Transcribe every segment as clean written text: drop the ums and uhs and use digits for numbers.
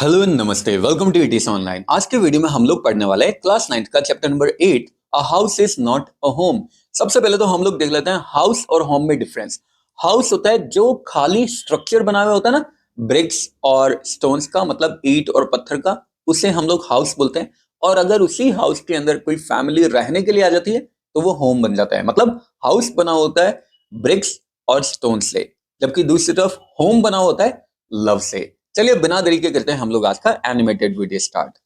Hello नमस्ते, welcome to इटीस online. आज के वीडियो में हम लोग पढ़ने वाले हैं क्लास 9 का chapter number 8, a house is not a home. सबसे पहले तो हम लोग देख लेते हैं हाउस और होम में डिफरेंस। हाउस होता है जो खाली स्ट्रक्चर बना हुआ होता है ना, ब्रिक्स और स्टोन्स का, मतलब ईंट और पत्थर का, उसे हम लोग हाउस बोलते हैं। और अगर उसी हाउस के अंदर कोई फैमिली रहने के लिए आ जाती है तो वो होम बन जाता है। मतलब हाउस बना होता है ब्रिक्स और स्टोन से, जबकि दूसरी तरफ होम बना होता है लव से। चलिए बिना देरी के करते हैं हम लोग आज का एनिमेटेड वीडियो स्टार्ट।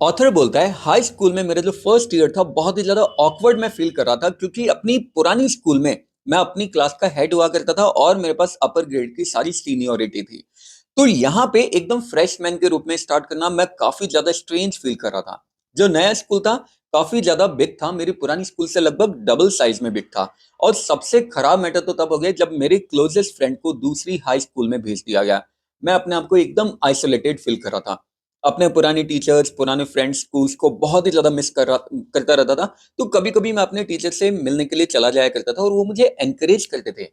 ऑथर बोलता है, हाई स्कूल में मेरा जो फर्स्ट ईयर था बहुत ही ज्यादा ऑकवर्ड मैं फील कर रहा था, क्योंकि अपनी पुरानी स्कूल में मैं अपनी क्लास का हेड हुआ करता था और मेरे पास अपर ग्रेड की सारी सीनियरिटी थी। तो यहाँ पे एकदम फ्रेशमैन के रूप में स्टार्ट करना मैं काफी ज्यादा स्ट्रेंज फील कर रहा था। जो नया स्कूल था काफी ज्यादा बिग था, मेरी पुरानी स्कूल से लगभग डबल साइज में बिग था। और सबसे खराब मैटर तो तब हो गया जब मेरे क्लोजेस्ट फ्रेंड को दूसरी हाई स्कूल में भेज दिया गया। मैं अपने आप को एकदम आइसोलेटेड फील कर रहा था। अपने पुराने टीचर्स, पुराने फ्रेंड्स, स्कूल्स को बहुत ही ज्यादा मिस करता रहता था। तो कभी कभी मैं अपने टीचर से मिलने के लिए चला जाया करता था और वो मुझे एनकरेज करते थे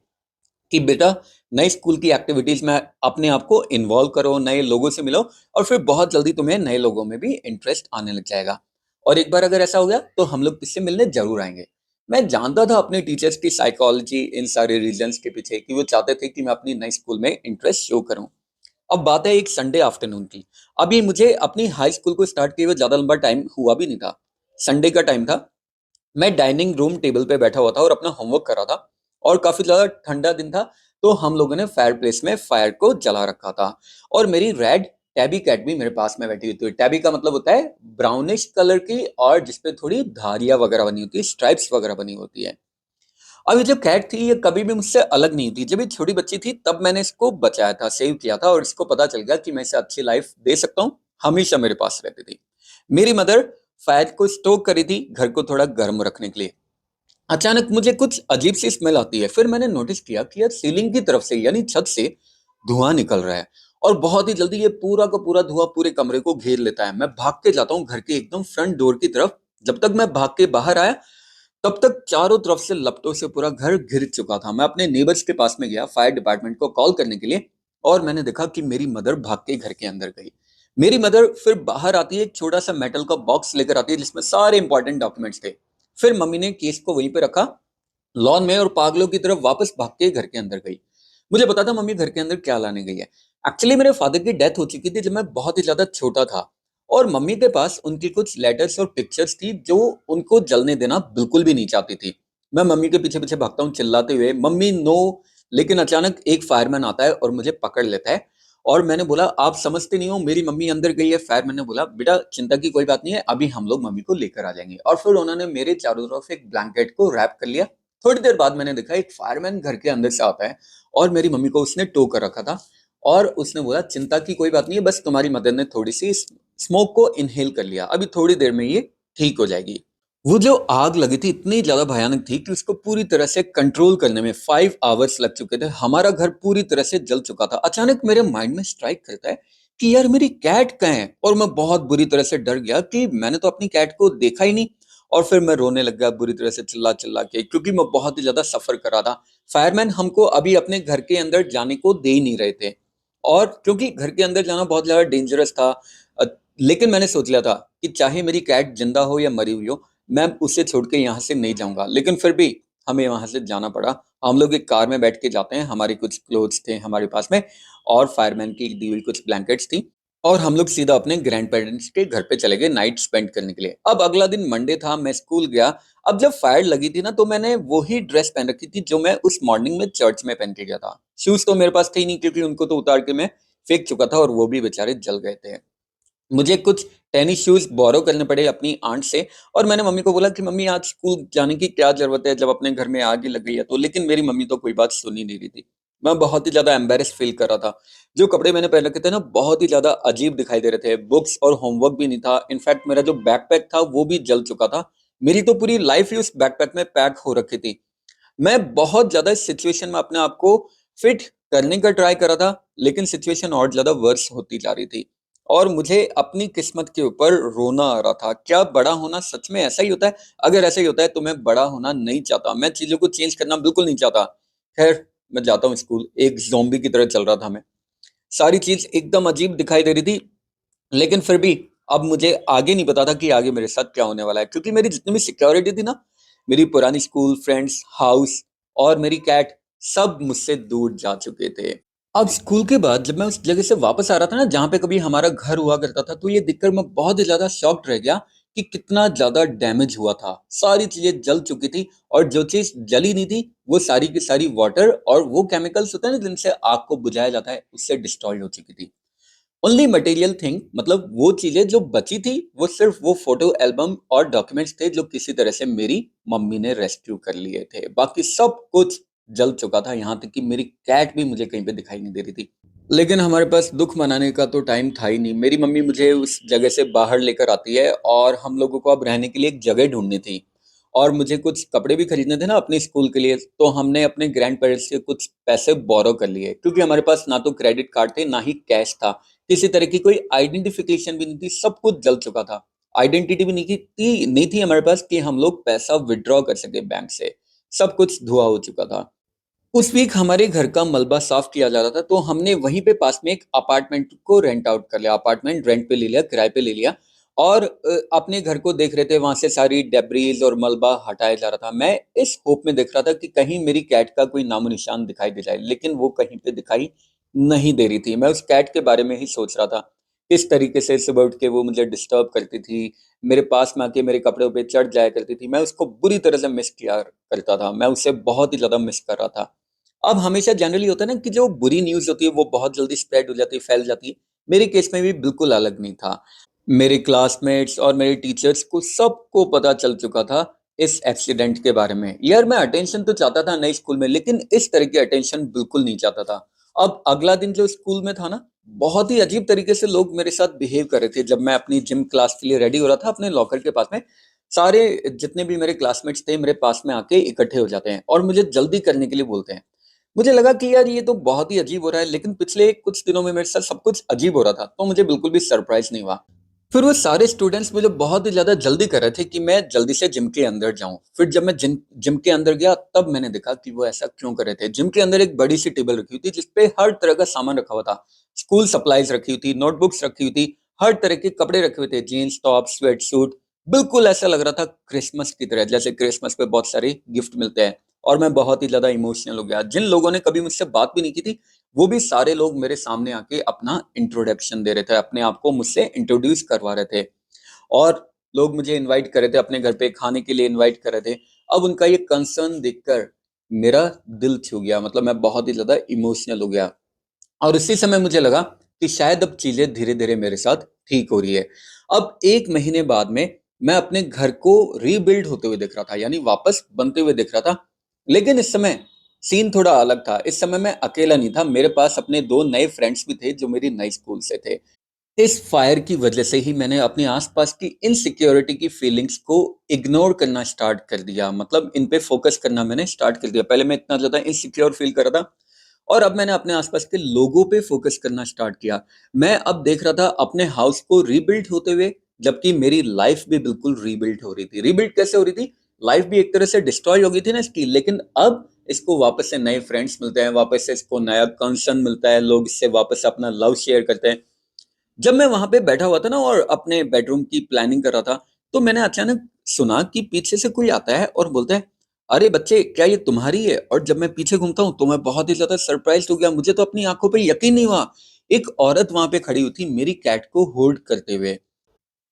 कि बेटा, नई स्कूल की एक्टिविटीज में अपने आप को इन्वॉल्व करो, नए लोगों से मिलो, और फिर बहुत जल्दी तुम्हें नए लोगों में भी इंटरेस्ट आने लग जाएगा। और एक बार अगर ऐसा हो गया तो हम लोग इससे मिलने जरूर आएंगे। मैं जानता था अपने टीचर्स की साइकोलॉजी इन सारे रीजंस के पीछे, कि वो चाहते थे कि मैं अपनी नई स्कूल में इंटरेस्ट शो करूं। अब बात है एक संडे आफ्टरनून की। अभी मुझे अपनी हाई स्कूल को स्टार्ट किए हुए ज्यादा लंबा टाइम हुआ भी नहीं था। संडे का टाइम था। मैं डाइनिंग रूम टेबल पे बैठा हुआ था और अपना होमवर्क कर रहा था। और काफी ज्यादा ठंडा दिन था, तो हम लोगों ने फायर प्लेस में फायर को जला रखा था। और मेरी रेड टैबी कैट भी मेरे पास में बैठी हुई थी। टैबी का मतलब होता है ब्राउनिश कलर की, और जिसपे थोड़ी धारियां वगैरह बनी होती है, स्ट्राइप्स वगैरह बनी होती है। अब ये जो कैट थी ये कभी भी मुझसे अलग नहीं थी। जब ये छोटी बच्ची थी तब मैंने इसको बचाया था, सेव किया था, और इसको पता चल गया कि मैं इसे अच्छी लाइफ दे सकता हूँ। हमेशा मेरे पास रहती थी। मेरी मदर फायर को स्टोक करी थी घर को थोड़ा गर्म रखने के लिए। अचानक मुझे कुछ अजीब सी स्मेल आती है। फिर मैंने नोटिस किया कि यार सीलिंग की तरफ से, यानी छत से, धुआं निकल रहा है। और बहुत ही जल्दी ये पूरा का पूरा धुआं पूरे कमरे को घेर लेता है। मैं भाग के जाता हूँ घर के एकदम फ्रंट डोर की तरफ। जब तक मैं भाग के बाहर आया तब तक चारों तरफ से लपटों से पूरा घर घिर चुका था। मैं अपने नेबर्स के पास में गया फायर डिपार्टमेंट को कॉल करने के लिए, और मैंने देखा कि मेरी मदर भाग के घर के अंदर गई। मेरी मदर फिर बाहर आती है, एक छोटा सा मेटल का बॉक्स लेकर आती है जिसमें सारे इंपॉर्टेंट डॉक्यूमेंट्स थे। फिर मम्मी ने केस को वहीं पे रखा लॉन में, और पागलों की तरफ वापस भाग के घर के अंदर गई। मुझे पता था मम्मी घर के अंदर क्या लाने गई है। एक्चुअली मेरे फादर की डेथ हो चुकी थी जब मैं बहुत ही ज्यादा छोटा था। और मम्मी के पास उनकी कुछ लेटर्स और पिक्चर्स थी जो उनको जलने देना बिल्कुल भी नहीं चाहती थी। मैं मम्मी के पीछे पीछे भागता हूँ चिल्लाते हुए, मम्मी नो। लेकिन अचानक एक फायरमैन आता है और मुझे पकड़ लेता है। और मैंने बोला, आप समझते नहीं हो, मेरी मम्मी अंदर गई है। फायरमैन ने बोला, बेटा चिंता की कोई बात नहीं है, अभी हम लोग मम्मी को लेकर आ जाएंगे। और फिर उन्होंने मेरे चारों तरफ एक ब्लैंकेट को रैप कर लिया। थोड़ी देर बाद मैंने देखा एक फायरमैन घर के अंदर से आता है, और मेरी मम्मी को उसने टो कर रखा था। और उसने बोला, चिंता की कोई बात नहीं है, बस तुम्हारी मदर ने थोड़ी सी स्मोक को इनहेल कर लिया, अभी थोड़ी देर में ये ठीक हो जाएगी। वो जो आग लगी थी इतनी ज्यादा भयानक थी कि उसको पूरी तरह से कंट्रोल करने में 5 आवर्स लग चुके थे। हमारा घर पूरी तरह से जल चुका था। अचानक मेरे माइंड में स्ट्राइक करता है कि यार मेरी कैट कहाँ है। और मैं बहुत बुरी तरह से डर गया कि मैंने तो अपनी कैट को देखा ही नहीं। और फिर मैं रोने लग गया बुरी तरह से चिल्ला चिल्ला के, क्योंकि मैं बहुत ही ज्यादा सफर कर रहा था। फायरमैन हमको अभी अपने घर के अंदर जाने को दे ही नहीं रहे थे, और क्योंकि घर के अंदर जाना बहुत ज्यादा डेंजरस था। लेकिन मैंने सोच लिया था कि चाहे मेरी कैट जिंदा हो या मरी हुई हो, मैं उसे छोड़ के यहाँ से नहीं जाऊंगा। लेकिन फिर भी हमें वहां से जाना पड़ा। हम लोग एक कार में बैठ के जाते हैं, हमारे कुछ क्लोथ्स थे हमारे पास में, और फायरमैन की दी हुई कुछ ब्लैंकेट्स थी। और हम लोग सीधा अपने ग्रैंड पेरेंट्स के घर पे चले गए नाइट स्पेंड करने के लिए। अब अगला दिन मंडे था, मैं स्कूल गया। अब जब फायर लगी थी ना, तो मैंने वही ड्रेस पहन रखी थी जो मैं उस मॉर्निंग में चर्च में पहन के गया था। शूज तो मेरे पास थे ही नहीं, क्योंकि उनको तो उतार के मैं फेंक चुका था, और वो भी बेचारे जल गए थे। मुझे कुछ टेनिस शूज बोरो करने पड़े अपनी आंट से। और मैंने मम्मी को बोला कि मम्मी आज स्कूल जाने की क्या जरूरत है जब अपने घर में आग ही लग गई है तो। लेकिन मेरी मम्मी तो कोई बात सुन ही नहीं रही थी। मैं बहुत ही ज्यादा एम्बेरस फील कर रहा था। जो कपड़े मैंने पहन रखे थे ना, बहुत ही ज्यादा अजीब दिखाई दे रहे थे। बुक्स और होमवर्क भी नहीं था। इनफैक्ट मेरा जो बैकपैक था वो भी जल चुका था। मेरी तो पूरी लाइफ ही उस बैकपैक में पैक हो रखी थी। मैं बहुत ज्यादा इस सिचुएशन में अपने आप को फिट करने का ट्राई कर रहा था, लेकिन सिचुएशन और ज्यादा वर्स होती जा रही थी। और मुझे अपनी किस्मत के ऊपर रोना आ रहा था। क्या बड़ा होना सच में ऐसा ही होता है? अगर ऐसा ही होता है तो मैं बड़ा होना नहीं चाहता। मैं चीज़ों को चेंज करना बिल्कुल नहीं चाहता। ख़ैर, मैं जाता हूँ स्कूल, एक ज़ॉम्बी की तरह चल रहा था मैं। सारी चीज़ एकदम अजीब दिखाई दे रही थी, लेकिन फिर भी अब मुझे आगे नहीं पता था कि आगे मेरे साथ क्या होने वाला है, क्योंकि मेरी जितनी भी सिक्योरिटी थी ना, मेरी पुरानी स्कूल फ्रेंड्स, हाउस और मेरी कैट, सब मुझसे दूर जा चुके थे। अब स्कूल के बाद जब मैं उस जगह से वापस आ रहा था ना, जहाँ पे कभी हमारा घर हुआ करता था, तो ये देखकर मैं बहुत ही ज़्यादा शॉक्ड रह गया कि कितना ज़्यादा डैमेज हुआ था। सारी चीज़ें जल चुकी थी और जो चीज़ जली नहीं थी, वो सारी की सारी वाटर और वो केमिकल्स होते हैं ना जिनसे आग को बुझाया जाता है, उससे डिस्ट्रॉय हो चुकी थी। ओनली मटेरियल थिंग, मतलब वो चीज़ें जो बची थी, वो सिर्फ़ वो फ़ोटो एल्बम और डॉक्यूमेंट्स थे जो किसी तरह से मेरी मम्मी ने रेस्क्यू कर लिए थे। बाकी सब कुछ जल चुका था, यहाँ तक कि मेरी कैट भी मुझे कहीं पे दिखाई नहीं दे रही थी। लेकिन हमारे पास दुःख मनाने का तो टाइम था ही नहीं। मेरी मम्मी मुझे उस जगह से बाहर लेकर आती है और हम लोगों को अब रहने के लिए एक जगह ढूँढनी थी। और मुझे कुछ कपड़े भी खरीदने थे ना अपने स्कूल के लिए, तो हमने अपने ग्रैंड-पेरेंट्स से कुछ पैसे बोरो कर लिए, क्योंकि हमारे पास ना तो क्रेडिट कार्ड थे, ना ही कैश था। किसी तरह की कोई आइडेंटिफ़िकेशन भी नहीं थी, सब कुछ जल चुका था। आइडेंटिटी भी नहीं थी हमारे पास कि हम लोग पैसा विथड्रॉ कर सकें बैंक से। सब कुछ धुआँ हो चुका था। उस वीक हमारे घर का मलबा साफ किया जा रहा था, तो हमने वहीं पे पास में एक अपार्टमेंट को रेंट आउट कर लिया। अपार्टमेंट रेंट पे ले लिया, किराए पे ले लिया और अपने घर को देख रहे थे, वहाँ से सारी डेब्रीज़ और मलबा हटाया जा रहा था। मैं इस होप में देख रहा था कि कहीं मेरी कैट का कोई नामो-निशान दिखाई दे जाए, लेकिन वो कहीं पे दिखाई नहीं दे रही थी। मैं उस कैट के बारे में ही सोच रहा था। किस तरीके से सुबह उठ के वो मुझे डिस्टर्ब करती थी, मेरे पास में आके मेरे कपड़ों पे चढ़ जाया करती थी। मैं उसको बुरी तरह से मिस किया करता था। मैं उसे बहुत ही ज़्यादा मिस कर रहा था। अब हमेशा जनरली होता है ना कि जो बुरी न्यूज़ होती है वो बहुत जल्दी स्प्रेड हो जाती है, फैल जाती है। मेरे केस में भी बिल्कुल अलग नहीं था। मेरे क्लासमेट्स और मेरे टीचर्स को सबको पता चल चुका था इस एक्सीडेंट के बारे में। यार, मैं अटेंशन तो चाहता था नए स्कूल में, लेकिन इस तरह की अटेंशन बिल्कुल नहीं चाहता था। अब अगला दिन जो स्कूल में था ना, बहुत ही अजीब तरीके से लोग मेरे साथ बिहेव कर रहे थे। जब मैं अपनी जिम क्लास के लिए रेडी हो रहा था अपने लॉकर के पास में, सारे जितने भी मेरे क्लासमेट्स थे मेरे पास में आके इकट्ठे हो जाते हैं और मुझे जल्दी करने के लिए बोलते हैं। मुझे लगा कि यार ये तो बहुत ही अजीब हो रहा है, लेकिन पिछले कुछ दिनों में मेरे साथ सब कुछ अजीब हो रहा था, तो मुझे बिल्कुल भी सरप्राइज़ नहीं हुआ। फिर वो सारे स्टूडेंट्स मुझे बहुत ही ज़्यादा जल्दी कर रहे थे कि मैं जल्दी से जिम के अंदर जाऊँ। फिर जब मैं जिम जिम के अंदर गया, तब मैंने देखा कि वो ऐसा क्यों कर रहे थे। जिम के अंदर एक बड़ी-सी टेबल रखी हुई थी जिस पे हर तरह का सामान रखा हुआ था। स्कूल सप्लाइज़ रखी हुई थी, नोटबुक्स रखी हुई थी, हर तरह के कपड़े रखे हुए थे, जीन्स, टॉप, स्वेट सूट। बिल्कुल ऐसा लग रहा था क्रिसमस की तरह, जैसे क्रिसमस पे बहुत सारे गिफ्ट मिलते हैं। और मैं बहुत ही ज़्यादा इमोशनल हो गया। जिन लोगों ने कभी मुझसे बात भी नहीं की थी, वो भी सारे लोग मेरे सामने आके अपना इंट्रोडक्शन दे रहे थे, अपने आप को मुझसे इंट्रोड्यूस करवा रहे थे। और लोग मुझे इनवाइट कर रहे थे अपने घर पे, खाने के लिए इनवाइट कर रहे थे। अब उनका ये कंसर्न देखकर मेरा दिल छू गया, मतलब मैं बहुत ही ज़्यादा इमोशनल हो गया। और उसी समय मुझे लगा कि शायद अब चीज़ें धीरे-धीरे मेरे साथ ठीक हो रही है। अब 1 महीने बाद में मैं अपने घर को रीबिल्ड होते हुए देख रहा था, यानी वापस बनते हुए देख रहा था। लेकिन इस समय सीन थोड़ा अलग था। इस समय मैं अकेला नहीं था, मेरे पास अपने 2 नए फ्रेंड्स भी थे जो मेरी नई स्कूल से थे। इस फायर की वजह से ही मैंने अपने आसपास की इनसिक्योरिटी की फीलिंग्स को इग्नोर करना स्टार्ट कर दिया, मतलब इन पे फोकस करना मैंने स्टार्ट कर दिया। पहले मैं इतना ज़्यादा इनसिक्योर फील कर रहा था और अब मैंने अपने आसपास के लोगों पे फोकस करना स्टार्ट किया। मैं अब देख रहा था अपने हाउस को रीबिल्ड होते हुए, जबकि मेरी लाइफ भी बिल्कुल रीबिल्ड हो रही थी। रीबिल्ड कैसे हो रही थी? लाइफ भी एक तरह से डिस्ट्रॉय हो गई थी ना इसकी, लेकिन अब इसको वापस से नए फ्रेंड्स मिलते हैं, वापस से इसको नया कंसर्न मिलता है, लोग इससे वापस से अपना लव शेयर करते हैं। जब मैं वहाँ पे बैठा हुआ था ना और अपने बेडरूम की प्लानिंग कर रहा था, तो मैंने अचानक सुना कि पीछे से कोई आता है और बोलता है, "अरे बच्चे, क्या ये तुम्हारी है?" और जब मैं पीछे घूमता हूँ, तो मैं बहुत ही ज़्यादा सरप्राइज़्ड हो गया। मुझे तो अपनी आँखों पे यकीन नहीं हुआ। एक औरत वहाँ पे खड़ी हुई थी मेरी कैट को होल्ड करते हुए।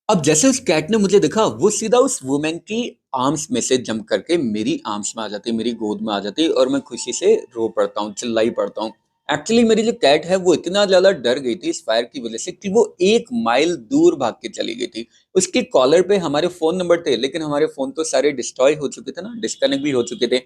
अब जैसे उस कैट ने मुझे देखा, वो सीधा उस वुमन की आर्म्स में से जंप करके मेरी आर्म्स में आ जाती, मेरी गोद में आ जाती और मैं खुशी से रो पड़ता हूँ, चिल्ला ही पड़ता हूँ। एक्चुअली मेरी जो कैट है वो इतना ज़्यादा डर गई थी इस फायर की वज़ह से कि वो 1 माइल दूर भाग के चली गई थी। उसके कॉलर पे हमारे फ़ोन नंबर थे, लेकिन हमारे फ़ोन तो सारे डिस्ट्रॉय हो चुके थे ना, डिस्कनेक्ट भी हो चुके थे।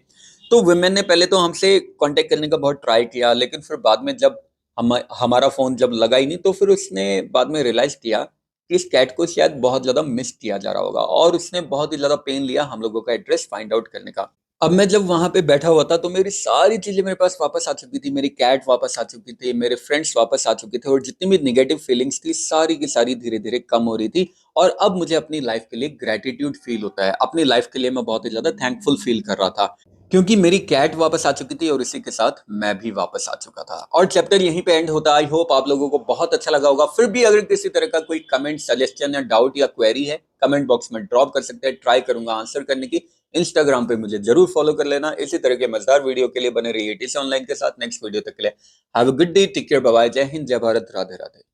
तो वुमेन ने पहले तो हमसे कॉन्टैक्ट करने का बहुत ट्राई किया, लेकिन फिर बाद में जब हमारा फ़ोन जब लगा ही नहीं, तो फिर उसने बाद में रियलाइज़ किया कि इस कैट को शायद बहुत ज़्यादा मिस किया जा रहा होगा और उसने बहुत ही ज़्यादा पेन लिया हम लोगों का एड्रेस फाइंड आउट करने का। अब मैं जब वहाँ पे बैठा हुआ था तो मेरी सारी चीज़ें मेरे पास वापस आ चुकी थी, मेरी कैट वापस आ चुकी थी, मेरे फ्रेंड्स वापस आ चुके थे और जितनी भी नेगेटिव फीलिंग्स थी सारी की सारी धीरे-धीरे कम हो रही थी और अब मुझे अपनी लाइफ़ के लिए ग्रैटिट्यूड फ़ील होता है। अपनी लाइफ़ के लिए मैं बहुत ही ज़्यादा थैंकफुल फ़ील कर रहा था, क्योंकि मेरी कैट वापस आ चुकी थी और इसी के साथ मैं भी वापस आ चुका था और चैप्टर यहीं पे एंड होता है। आई होप आप लोगों को बहुत अच्छा लगा होगा। फिर भी अगर किसी तरह का कोई कमेंट, सजेशन या डाउट या क्वेरी है, कमेंट बॉक्स में ड्रॉप कर सकते हैं। ट्राई करूँगा आंसर करने की। इंस्टाग्राम पे मुझे जरूर फॉलो कर लेना। इसी तरह के मजेदार वीडियो के लिए बने रहिए टीसी ऑनलाइन के साथ। नेक्स्ट वीडियो तक के लिए have a good day, take care, bye bye, जय हिंद, जय भारत, राधे राधे।